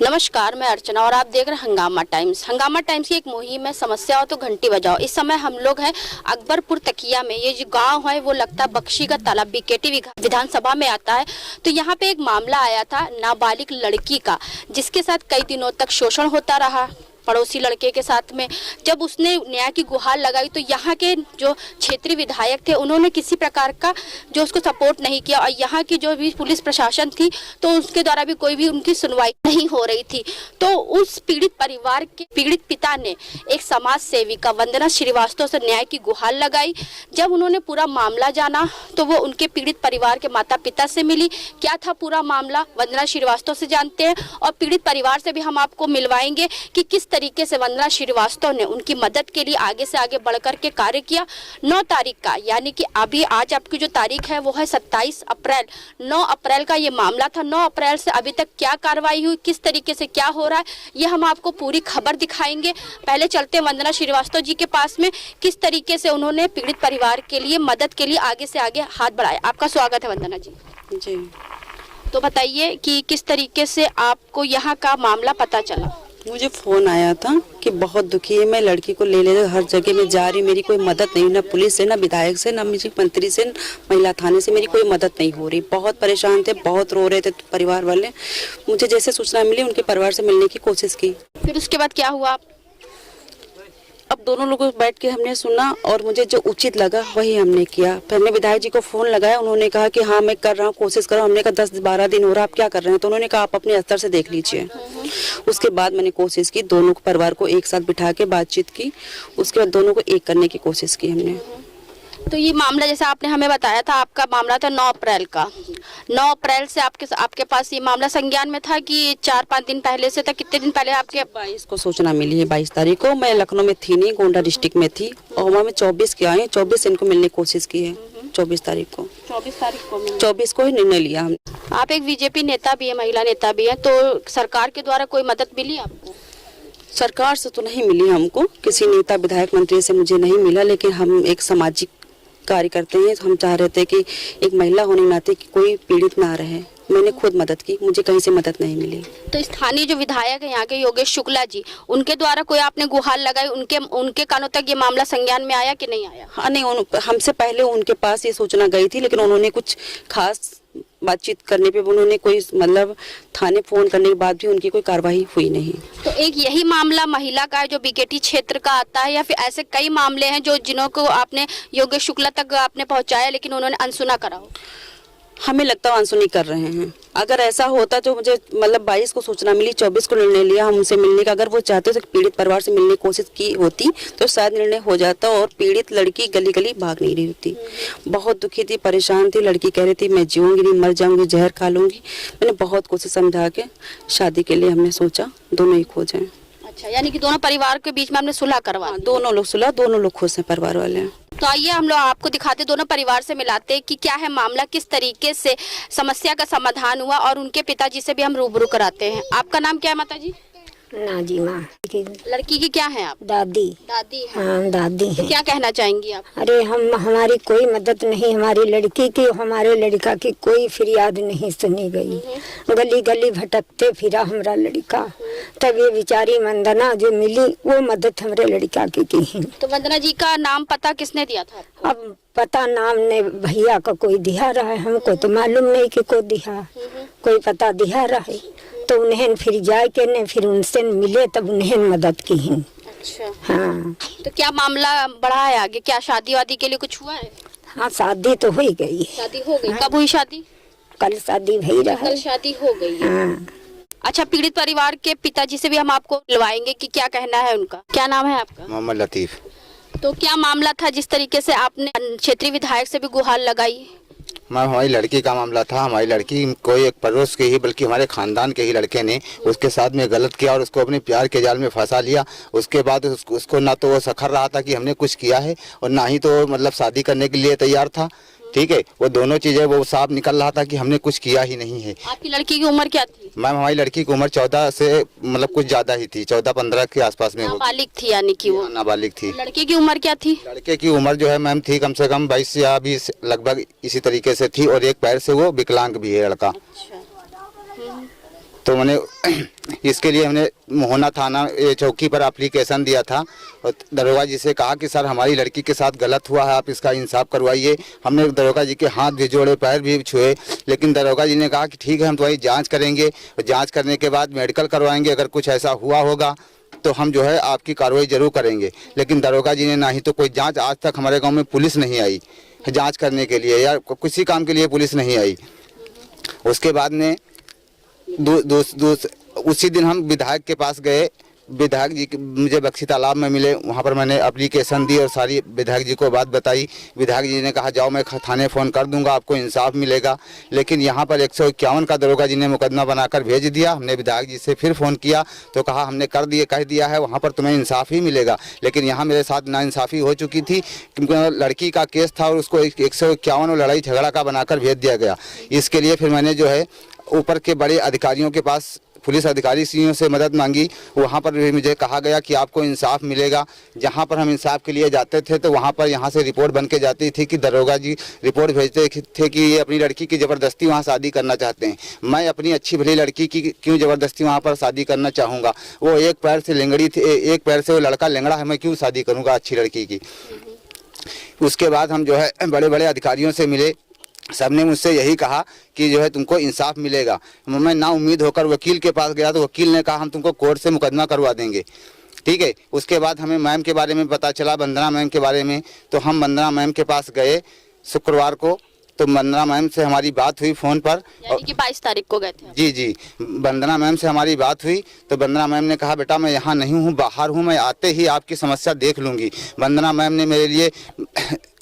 नमस्कार, मैं अर्चना और आप देख रहे हैं हंगामा टाइम्स। हंगामा टाइम्स की एक मुहिम है समस्या हो तो घंटी बजाओ। इस समय हम लोग हैं अकबरपुर तकिया में। ये जो गांव है वो लगता है बख्शी का तालाब बीकेटी विधानसभा में आता है। तो यहाँ पे एक मामला आया था नाबालिग लड़की का, जिसके साथ कई दिनों तक शोषण होता रहा पड़ोसी लड़के के साथ में। जब उसने न्याय की गुहार लगाई तो यहाँ के जो क्षेत्रीय विधायक थे उन्होंने किसी प्रकार का जो उसको सपोर्ट नहीं किया, और यहाँ की जो भी पुलिस प्रशासन थी तो उसके द्वारा भी कोई भी उनकी सुनवाई नहीं हो रही थी। तो उस पीड़ित परिवार के पीड़ित पिता ने एक समाज सेविका वंदना श्रीवास्तव से न्याय की गुहार लगाई। जब उन्होंने पूरा मामला जाना तो वो उनके पीड़ित परिवार के माता पिता से मिली। क्या था पूरा मामला, वंदना श्रीवास्तव से जानते हैं और पीड़ित परिवार से भी हम आपको मिलवाएंगे कि किस तरीके से वंदना श्रीवास्तव ने उनकी मदद के लिए आगे से आगे बढ़कर के कार्य किया। 9 तारीख का, यानी कि अभी आज आपकी जो तारीख है वो है 27 अप्रैल। 9 अप्रैल का ये मामला था। 9 अप्रैल से अभी तक क्या कार्रवाई हुई, किस तरीके से क्या हो रहा है, ये हम आपको पूरी खबर दिखाएंगे। पहले चलते हैं वंदना श्रीवास्तव जी के पास में, किस तरीके से उन्होंने पीड़ित परिवार के लिए मदद के लिए आगे से आगे हाथ बढ़ाया। आपका स्वागत है वंदना जी। जी, तो बताइए कि किस तरीके से आपको यहाँ का मामला पता चला। मुझे फ़ोन आया था कि बहुत दुखी है, मैं लड़की को ले हर जगह में जा रही, मेरी कोई मदद नहीं, ना पुलिस से, ना विधायक से, ना मुझे मंत्री से, महिला थाने से मेरी कोई मदद नहीं हो रही। बहुत परेशान थे, बहुत रो रहे थे परिवार वाले। मुझे जैसे सूचना मिली उनके परिवार से मिलने की कोशिश की। फिर उसके बाद क्या हुआ? अब दोनों लोगों बैठ के हमने सुना और मुझे जो उचित लगा वही हमने किया। फिर हमने विधायक जी को फ़ोन लगाया, उन्होंने कहा कि हाँ मैं कर रहा हूँ, कोशिश करो। हमने कहा 10-12 दिन हो रहा, आप क्या कर रहे हैं? तो उन्होंने कहा आप अपने स्तर से देख लीजिए। उसके बाद मैंने कोशिश की, दोनों परिवार को एक साथ बिठा के बातचीत की। उसके बाद दोनों को एक करने की कोशिश की हमने। तो ये मामला जैसे आपने हमें बताया था, आपका मामला था 9 अप्रैल का। 9 अप्रैल से आपके पास ये मामला संज्ञान में था कि 4-5 दिन पहले से था? कितने दिन पहले आपके? 22 को सूचना मिली है। 22 तारीख को मैं लखनऊ में थी नहीं, गोंडा डिस्ट्रिक्ट में थी, और वहाँ में 24 के आए, 24 इनको मिलने की कोशिश की है। 24 तारीख को 24 को ही निर्णय लिया हमने। आप एक बीजेपी नेता भी है, महिला नेता भी है, तो सरकार के द्वारा कोई मदद मिली आपको? सरकार से तो नहीं मिली हमको, किसी नेता विधायक मंत्री से मुझे नहीं मिला, लेकिन हम एक सामाजिक कार्य करते हैं। हम चाह रहे थे कि एक महिला होने के नाते कि कोई पीड़ित ना रहे। मैंने खुद मदद की, मुझे कहीं से मदद नहीं मिली। तो स्थानीय जो विधायक है यहाँ के योगेश शुक्ला जी, उनके द्वारा कोई आपने गुहार लगाई, उनके कानों तक ये मामला संज्ञान में आया कि नहीं आया? हाँ नहीं, हमसे पहले उनके पास ये सूचना गई थी, लेकिन उन्होंने कुछ खास बातचीत करने पे उन्होंने कोई मतलब थाने फोन करने के बाद भी उनकी कोई कार्रवाई हुई नहीं। तो एक यही मामला महिला का है जो बीकेटी क्षेत्र का आता है, या फिर ऐसे कई मामले हैं जो जिन्हों को आपने योगेश शुक्ला तक आपने पहुंचाया लेकिन उन्होंने अनसुना करा हो? हमें लगता है अनसुनी कर रहे हैं। अगर ऐसा होता तो मुझे मतलब 22 को सूचना मिली, 24 को निर्णय लिया हम उनसे मिलने का। अगर वो चाहते तो पीड़ित परिवार से मिलने की कोशिश की होती तो शायद निर्णय हो जाता और पीड़ित लड़की गली गली भाग नहीं रही होती। बहुत दुखी थी, परेशान थी। लड़की कह रही थी मैं जीऊंगी नहीं, मर जाऊंगी, जहर खा लूंगी। मैंने बहुत कोशिश समझा के शादी के लिए हमने सोचा दोनों ही खो जाएं। अच्छा, यानी कि दोनों परिवार के बीच में हमने सुलह करवा? दोनों लोग सुलह, दोनों लोग खुश हैं परिवार वाले। तो आइए हम लोग आपको दिखाते, दोनों परिवार से मिलाते कि क्या है मामला, किस तरीके से समस्या का समाधान हुआ, और उनके पिताजी से भी हम रूबरू कराते हैं। आपका नाम क्या है माता जी? नाजिमा। लड़की की क्या है आप? दादी। दादी है। हाँ दादी तो है। क्या कहना चाहेंगी आप? अरे हमारी कोई मदद नहीं, हमारी लड़की की, हमारे लड़का की कोई फरियाद नहीं सुनी गई। गली गली भटकते फिरा हमारा लड़का, तब ये बेचारी वंदना जो मिली वो मदद हमारे लड़का की है। तो वंदना जी का नाम पता किसने दिया था? अब पता नाम ने भैया का कोई दिया रहा है, हमको तो मालूम नहीं कि कोई दिया, कोई पता दिया रहा है। तो उन्हें फिर जाए के ने फिर उनसे मिले तब उन्हें मदद की है। अच्छा। हाँ। तो क्या मामला बढ़ा है आगे, क्या शादी वादी के लिए कुछ हुआ है? हाँ शादी तो हो ही गई। शादी हो गई? कब हुई शादी? कल शादी भई रहा है। कल शादी हो गई है। हाँ। अच्छा, पीड़ित परिवार के पिताजी से भी हम आपको मिलवाएंगे कि क्या कहना है उनका। क्या नाम है आपका? मोहम्मद लतीफ। तो क्या मामला था जिस तरीके से आपने क्षेत्रीय विधायक से भी गुहार लगाई? हमारी लड़की का मामला था। हमारी लड़की कोई एक पड़ोस के ही बल्कि हमारे खानदान के ही लड़के ने उसके साथ में गलत किया और उसको अपने प्यार के जाल में फंसा लिया। उसके बाद उसको ना तो वो सखर रहा था कि हमने कुछ किया है और ना ही तो मतलब शादी करने के लिए तैयार था। ठीक है, वो दोनों चीजें वो साफ निकल रहा था कि हमने कुछ किया ही नहीं है। आपकी लड़की की उम्र क्या थी? मैम हमारी लड़की की उम्र 14 से मतलब कुछ ज्यादा ही थी, 14-15 के आसपास में। नाबालिग थी, यानी कि वो नाबालिग थी। लड़के की उम्र क्या थी? लड़के की उम्र जो है मैम थी कम से कम 22 या 20 लगभग इसी तरीके से थी, और एक पैर से वो विकलांग भी है लड़का। तो मैंने इसके लिए हमने मोहना थाना चौकी पर एप्लीकेशन दिया था और दरोगा जी से कहा कि सर हमारी लड़की के साथ गलत हुआ है, आप इसका इंसाफ करवाइए। हमने दरोगा जी के हाथ भी जोड़े, पैर भी छुए, लेकिन दरोगा जी ने कहा कि ठीक है हम तुम्हारी जांच करेंगे और जांच करने के बाद मेडिकल करवाएंगे, अगर कुछ ऐसा हुआ होगा तो हम जो है आपकी कार्रवाई जरूर करेंगे। लेकिन दरोगा जी ने ना ही तो कोई जाँच, आज तक हमारे गाँव में पुलिस नहीं आई जाँच करने के लिए या किसी काम के लिए पुलिस नहीं आई। उसके बाद में उसी दिन हम विधायक के पास गए, विधायक जी मुझे बख्शी तालाब में मिले, वहाँ पर मैंने एप्लीकेशन दी और सारी विधायक जी को बात बताई। विधायक जी ने कहा जाओ मैं थाने फ़ोन कर दूंगा, आपको इंसाफ मिलेगा। लेकिन यहाँ पर 151 का दरोगा जी ने मुकदमा बनाकर भेज दिया। हमने विधायक जी से फिर फ़ोन किया तो कहा हमने कह दिया है, वहाँ पर तुम्हें इंसाफ ही मिलेगा। लेकिन यहाँ मेरे साथ नाइंसाफ़ी हो चुकी थी क्योंकि लड़की का केस था और उसको 151 लड़ाई झगड़ा का बनाकर भेज दिया गया। इसके लिए फिर मैंने जो है ऊपर के बड़े अधिकारियों के पास, पुलिस अधिकारियों से मदद मांगी। वहाँ पर भी मुझे कहा गया कि आपको इंसाफ मिलेगा। जहाँ पर हम इंसाफ के लिए जाते थे तो वहाँ पर यहाँ से रिपोर्ट बन के जाती थी कि दरोगा जी रिपोर्ट भेजते थे कि ये अपनी लड़की की ज़बरदस्ती वहाँ शादी करना चाहते हैं। मैं अपनी अच्छी भली लड़की की क्यों ज़बरदस्ती वहाँ पर शादी करना चाहूँगा? वो एक पैर से लेंगड़ी थी, एक पैर से वो लड़का लेंगड़ा है, मैं क्यों शादी करूँगा अच्छी लड़की की? उसके बाद हम जो है बड़े बड़े अधिकारियों से मिले, सबने मुझसे यही कहा कि जो है तुमको इंसाफ मिलेगा। मैं ना उम्मीद होकर वकील के पास गया तो वकील ने कहा हम तुमको कोर्ट से मुकदमा करवा देंगे। ठीक है, उसके बाद हमें मैम के बारे में पता चला, वंदना मैम के बारे में, तो हम वंदना मैम के पास गए शुक्रवार को। तो वंदना मैम से हमारी बात हुई फ़ोन पर, यानी कि 22 तारीख को गए थे। जी, वंदना मैम से हमारी बात हुई तो वंदना मैम ने कहा बेटा मैं यहाँ नहीं हूँ, बाहर हूँ, मैं आते ही आपकी समस्या देख लूँगी। वंदना मैम ने मेरे लिए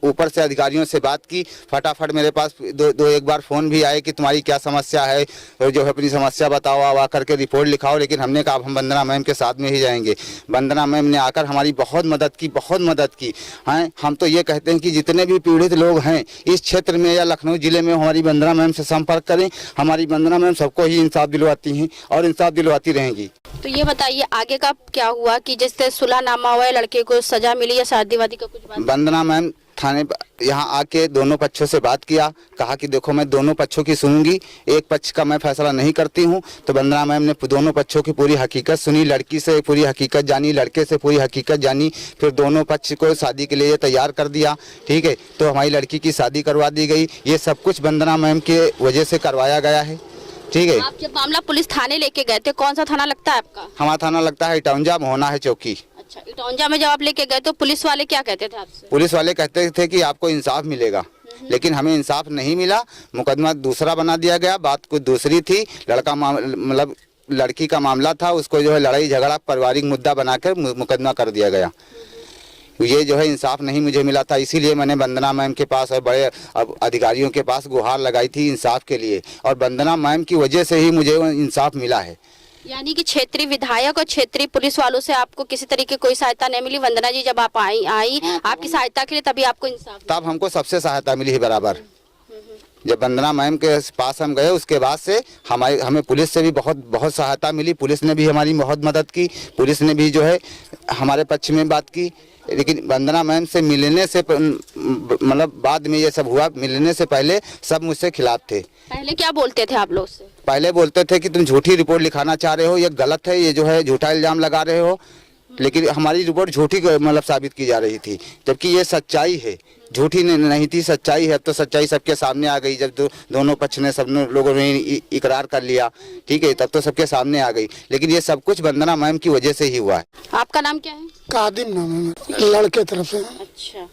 ऊपर से अधिकारियों से बात की, फटाफट मेरे पास एक बार फ़ोन भी आए कि तुम्हारी क्या समस्या है, और जो है अपनी समस्या बताओ, आ करके रिपोर्ट लिखाओ। लेकिन हमने कहा हम वंदना मैम के साथ में ही जाएंगे। वंदना मैम ने आकर हमारी बहुत मदद की हैं। हम तो ये कहते हैं कि जितने भी पीड़ित लोग हैं इस क्षेत्र में या लखनऊ ज़िले में हमारी वंदना मैम से संपर्क करें। हमारी वंदना मैम सबको ही इंसाफ दिलवाती हैं और इंसाफ दिलवाती रहेंगी। तो ये बताइए आगे का क्या हुआ कि जिससे सुलहनामा हुआ है, लड़के को सजा मिली या शादी वादी का कुछ बात? वंदना मैम थाने यहाँ आके दोनों पक्षों से बात किया, कहा कि देखो मैं दोनों पक्षों की सुनूंगी, एक पक्ष का मैं फैसला नहीं करती हूँ। तो वंदना मैम ने दोनों पक्षों की पूरी हकीकत सुनी, लड़की से पूरी हकीकत जानी, लड़के से पूरी हकीकत जानी, फिर दोनों पक्ष को शादी के लिए तैयार कर दिया। ठीक है, तो हमारी लड़की की शादी करवा दी गई। ये सब कुछ वंदना मैम के वजह से करवाया गया है। ठीक है, आप जब मामला पुलिस थाने लेके गए थे, कौन सा थाना लगता है आपका? हमारा थाना लगता है इटौंजा, मोहना है चौकी। अच्छा, इटौंजा में जब आप लेके गए तो पुलिस वाले क्या कहते थे आपसे? पुलिस वाले कहते थे कि आपको इंसाफ मिलेगा, लेकिन हमें इंसाफ नहीं मिला। मुकदमा दूसरा बना दिया गया, बात कुछ दूसरी थी। लड़का मतलब लड़की का मामला था, उसको जो है लड़ाई झगड़ा पारिवारिक मुद्दा बनाकर मुकदमा कर दिया गया। ये जो है इंसाफ नहीं मुझे मिला था, इसीलिए मैंने वंदना मैम के पास और बड़े अधिकारियों के पास गुहार लगाई थी इंसाफ के लिए, और वंदना मैम की वजह से ही मुझे इंसाफ मिला है। यानी कि क्षेत्रीय विधायक और क्षेत्रीय पुलिस वालों से आपको किसी तरीके कोई सहायता नहीं मिली? वंदना जी जब आप आई आपकी सहायता के लिए, तभी आपको इंसाफ? तब हमको सबसे सहायता मिली है बराबर। जब वंदना मैम के पास हम गए उसके बाद से हमें पुलिस से भी बहुत सहायता मिली। पुलिस ने भी हमारी बहुत मदद की, पुलिस ने भी जो है हमारे पक्ष में बात की। लेकिन वंदना मैम से मिलने से मतलब बाद में ये सब हुआ, मिलने से पहले सब मुझसे खिलाफ थे। पहले क्या बोलते थे आप लोग से? पहले बोलते थे कि तुम झूठी रिपोर्ट लिखाना चाह रहे हो, ये गलत है, ये जो है झूठा इल्जाम लगा रहे हो। लेकिन हमारी रिपोर्ट झूठी मतलब साबित की जा रही थी, जबकि ये सच्चाई है, झूठी नहीं थी, सच्चाई है। अब तो सच्चाई सबके सामने आ गई, जब दोनों पक्ष ने सब लोगों ने इकरार कर लिया। ठीक है, तब तो सबके सामने आ गई। लेकिन ये सब कुछ वंदना मैम की वजह से ही हुआ है। आपका नाम क्या है? कादिम नाम है, लड़के तरफ से। अच्छा,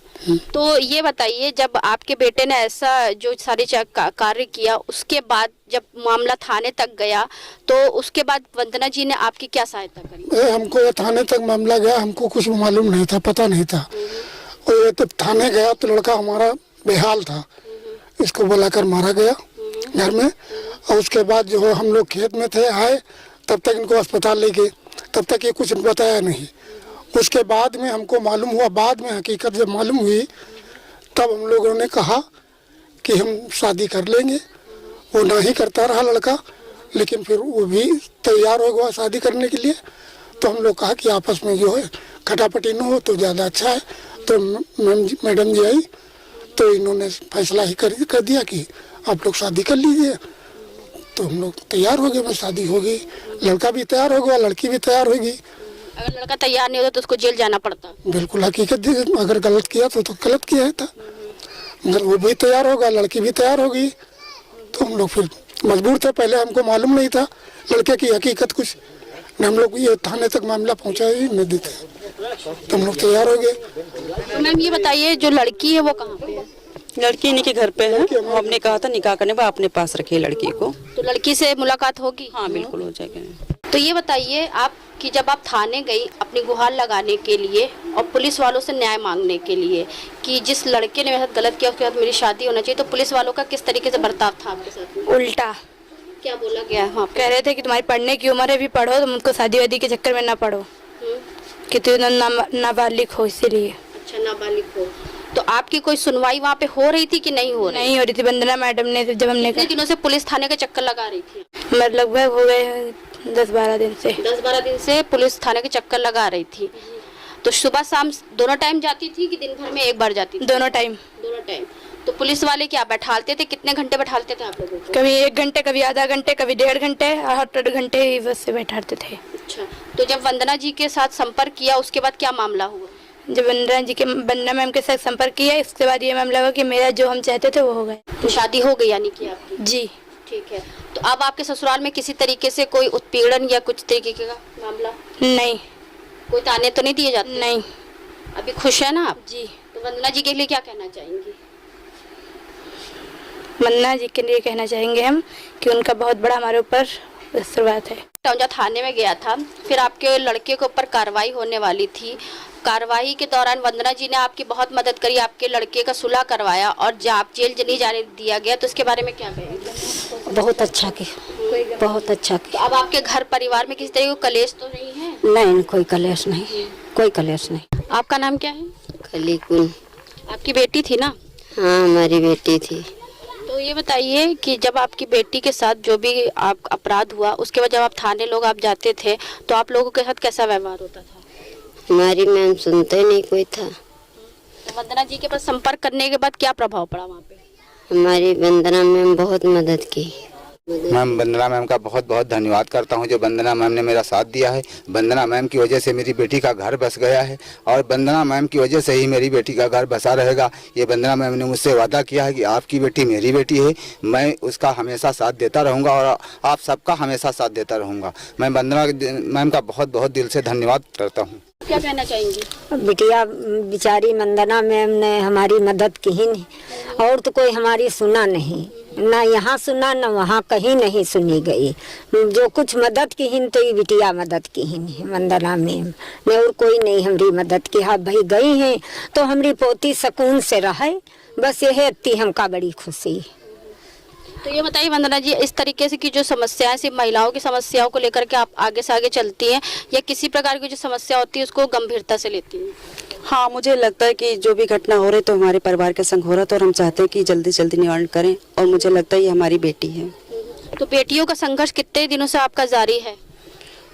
तो ये बताइए जब आपके बेटे ने ऐसा जो सारे कार्य किया, उसके बाद जब मामला थाने तक गया तो उसके बाद वंदना जी ने आपकी क्या सहायता करी? हमको थाने तक मामला गया, हमको कुछ मालूम नहीं था, पता नहीं था। और जब थाने गया तो लड़का हमारा बेहाल था, इसको बुलाकर मारा गया घर में। और उसके बाद जो है हम लोग खेत में थे, आए तब तक इनको अस्पताल ले गए, तब तक ये कुछ बताया नहीं। उसके बाद में हमको मालूम हुआ, बाद में हकीकत जब मालूम हुई तब हम लोगों ने कहा कि हम शादी कर लेंगे। वो ना ही करता रहा लड़का, लेकिन फिर वो भी तैयार हो गया शादी करने के लिए। तो हम लोग कहा कि आपस में जो है खटापटी न हो तो ज़्यादा अच्छा है। तो मैडम जी आई तो इन्होंने फैसला ही कर दिया कि आप लोग शादी कर लीजिए। तो हम लोग तैयार हो गए, मैं शादी हो गई, लड़का भी तैयार हो गया, लड़की भी तैयार होगी। अगर लड़का तैयार नहीं होता तो उसको जेल जाना पड़ता। बिल्कुल हकीकत, अगर गलत किया तो गलत किया है था। अगर वो भी तैयार होगा, लड़की भी तैयार होगी, तो हम लोग फिर मजबूर थे। पहले हमको मालूम नहीं था लड़के की हकीकत कुछ, हम लोग ये थाने तक मामला पहुंचा ही नहीं देते, तो हम लोग तैयार हो गए। तो मैम ये बताइए, जो लड़की है वो कहाँ पे है? लड़की इन्हीं के घर पे है। हमने कहा था निकाह करने वो अपने पास रखिए लड़की को। तो लड़की से मुलाकात होगी? हाँ बिल्कुल हो जाएगा। तो ये बताइए आप कि जब आप थाने गई अपनी गुहार लगाने के लिए और पुलिस वालों से न्याय मांगने के लिए कि जिस लड़के ने मेरे साथ गलत किया उसके साथ मेरी शादी होना चाहिए, तो पुलिस वालों का किस तरीके से बर्ताव था आपके साथ? उल्टा क्या बोला गया वहाँ पे? कह रहे थे कि तुम्हारी पढ़ने की उम्र है, भी पढ़ो, तुम उनको शादी वादी के चक्कर में ना पढ़ो, कि तुम नाबालिग हो इसीलिए। अच्छा, नाबालिग हो। तो आपकी कोई सुनवाई वहाँ पे हो रही थी कि नहीं हो रही? नहीं हो रही थी। वंदना मैडम ने जब हमने कितने दिनों से पुलिस थाने के चक्कर लगा रही थी? मतलब लगभग हो गए 10-12 दिन से। 10-12 दिन से पुलिस थाने के चक्कर लगा रही थी। तो सुबह शाम दोनों टाइम जाती थी कि दिन भर में एक बार जाती थी? दोनों टाइम। दोनों टाइम। तो पुलिस वाले क्या बैठालते थे? कितने घंटे बैठालते थे आप लोगों को? कभी 1 घंटे, कभी आधा घंटे, कभी 1.5 घंटे, 8 घंटे ही बस से बैठाते थे। अच्छा, तो जब वंदना जी के साथ संपर्क किया उसके बाद क्या मामला हुआ? जब वंदना मैम के साथ संपर्क किया, इसके बाद ये मामला हुआ कि मेरा जो हम चाहते थे वो हो गए। तो शादी हो गई यानी कि आपकी? जी ठीक है। तो अब आपके ससुराल में किसी तरीके से कोई उत्पीड़न या कुछ तरीके का मामला? नहीं। कोई ताने तो नहीं दिए जाते? नहीं। अभी खुश है ना आप? जी। तो वंदना जी के लिए क्या कहना चाहेंगी? वंदना जी के लिए कहना चाहेंगे हम कि उनका बहुत बड़ा हमारे ऊपर आशीर्वाद है। टौंजा थाने में गया था, फिर आपके लड़के के ऊपर कार्रवाई होने वाली थी। कार्रवाई के दौरान वंदना जी ने आपकी बहुत मदद करी, आपके लड़के का सुलह करवाया और जब आप जेल नहीं जाने दिया गया, तो इसके बारे में क्या कहेंगे? बहुत अच्छा किया, बहुत अच्छा तो किया। अब आपके घर परिवार में किसी तरह का कलेश तो नहीं है? नहीं, कोई कलेश नहीं, कोई कलेश नहीं। आपका नाम क्या है? खलीकुल। आपकी बेटी थी ना? हाँ, हमारी बेटी थी। तो ये बताइए कि जब आपकी बेटी के साथ जो भी आप अपराध हुआ, उसके बाद जब आप थाने लोग आप जाते थे तो आप लोगों के साथ कैसा व्यवहार होता था? हमारी मैम सुनते नहीं कोई था। तो वंदना जी के पास संपर्क करने के बाद क्या प्रभाव पड़ा वहाँ पे? हमारी वंदना मैम बहुत मदद की। मैम वंदना मैम का बहुत बहुत धन्यवाद करता हूँ, जो वंदना मैम ने मेरा साथ दिया है। वंदना मैम की वजह से मेरी बेटी का घर बस गया है और वंदना मैम की वजह से ही मेरी बेटी का घर बसा रहेगा। ये वंदना मैम ने मुझसे वादा किया है कि आपकी बेटी मेरी बेटी है, मैं उसका हमेशा साथ देता रहूँगा और आप सबका हमेशा साथ देता रहूँगा। मैं वंदना मैम का बहुत बहुत दिल से धन्यवाद करता हूँ। क्या कहना चाहेंगी? बिटिया बेचारी वंदना मैम ने हमारी मदद की ही नहीं, और तो कोई हमारी सुना नहीं, ना यहाँ सुना ना वहाँ, कहीं नहीं सुनी गई। जो कुछ मदद की ही तो ये बिटिया मदद की ही नहीं, वंदना मैम ने, और कोई नहीं हमारी मदद की। हाँ भाई गई हैं तो हमारी पोती सुकून से रहे, बस यही इतनी हमका बड़ी खुशी। तो ये बताइए वंदना जी, इस तरीके से की जो समस्याएं सिर्फ महिलाओं की समस्याओं को लेकर के आप आगे से आगे चलती हैं या किसी प्रकार की जो समस्या होती है उसको गंभीरता से लेती हैं? हाँ, मुझे लगता है कि जो भी घटना हो रही तो हमारे परिवार के संग हो रहा था और हम चाहते हैं कि जल्दी जल्दी निवारण करें, और मुझे लगता है ये हमारी बेटी है। तो बेटियों का संघर्ष कितने दिनों से आपका जारी है?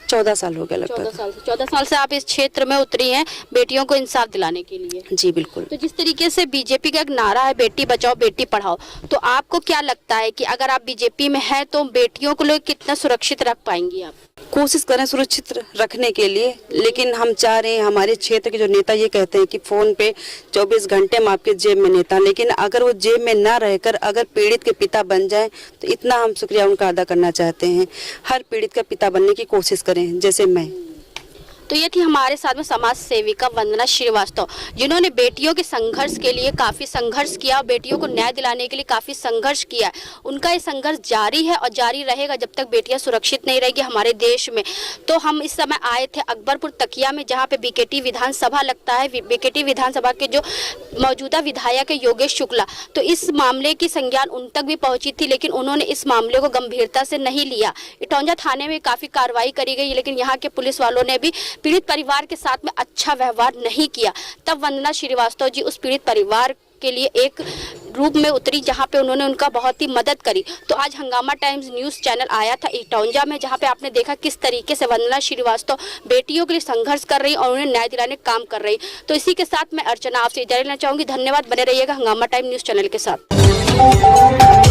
14 साल हो गया लगभग। 14 साल से आप इस क्षेत्र में उतरी हैं बेटियों को इंसाफ दिलाने के लिए। जी बिल्कुल। तो जिस तरीके से बीजेपी का एक नारा है बेटी बचाओ बेटी पढ़ाओ, तो आपको क्या लगता है कि अगर आप बीजेपी में हैं तो बेटियों को लोग कितना सुरक्षित रख पाएंगी आप? कोशिश करें सुरक्षित रखने के लिए, लेकिन हम चाह रहे हैं, हमारे क्षेत्र के जो नेता ये कहते हैं कि फोन पे 24 घंटे हम आपके जेब में नेता, लेकिन अगर वो जेब में ना रहकर अगर पीड़ित के पिता बन जाए तो इतना हम शुक्रिया उनका अदा करना चाहते हैं। हर पीड़ित का पिता बनने की कोशिश करें, जैसे मैं। तो ये थी हमारे साथ में समाज सेविका वंदना श्रीवास्तव, जिन्होंने बेटियों के संघर्ष के लिए काफ़ी संघर्ष किया, बेटियों को न्याय दिलाने के लिए काफ़ी संघर्ष किया। उनका ये संघर्ष जारी है और जारी रहेगा जब तक बेटियां सुरक्षित नहीं रहेगी हमारे देश में। तो हम इस समय आए थे अकबरपुर तकिया में, जहाँ पे बीकेटी विधानसभा लगता है। बीकेटी विधानसभा के जो मौजूदा विधायक है योगेश शुक्ला, तो इस मामले की संज्ञान उन तक भी पहुंची थी, लेकिन उन्होंने इस मामले को गंभीरता से नहीं लिया। टौंजा थाने में काफ़ी कार्रवाई करी गई, लेकिन यहाँ के पुलिस वालों ने भी पीड़ित परिवार के साथ में अच्छा व्यवहार नहीं किया। तब वंदना श्रीवास्तव जी उस पीड़ित परिवार के लिए एक रूप में उतरी, जहां पे उन्होंने उनका बहुत ही मदद करी। तो आज हंगामा टाइम्स न्यूज़ चैनल आया था टौंजा में, जहां पे आपने देखा किस तरीके से वंदना श्रीवास्तव बेटियों के लिए संघर्ष कर रही और उन्हें न्याय दिलाने काम कर रही। तो इसी के साथ मैं अर्चना आपसे इजाजत लेना चाहूंगी। धन्यवाद, बने रहिएगा हंगामा टाइम न्यूज़ चैनल के साथ।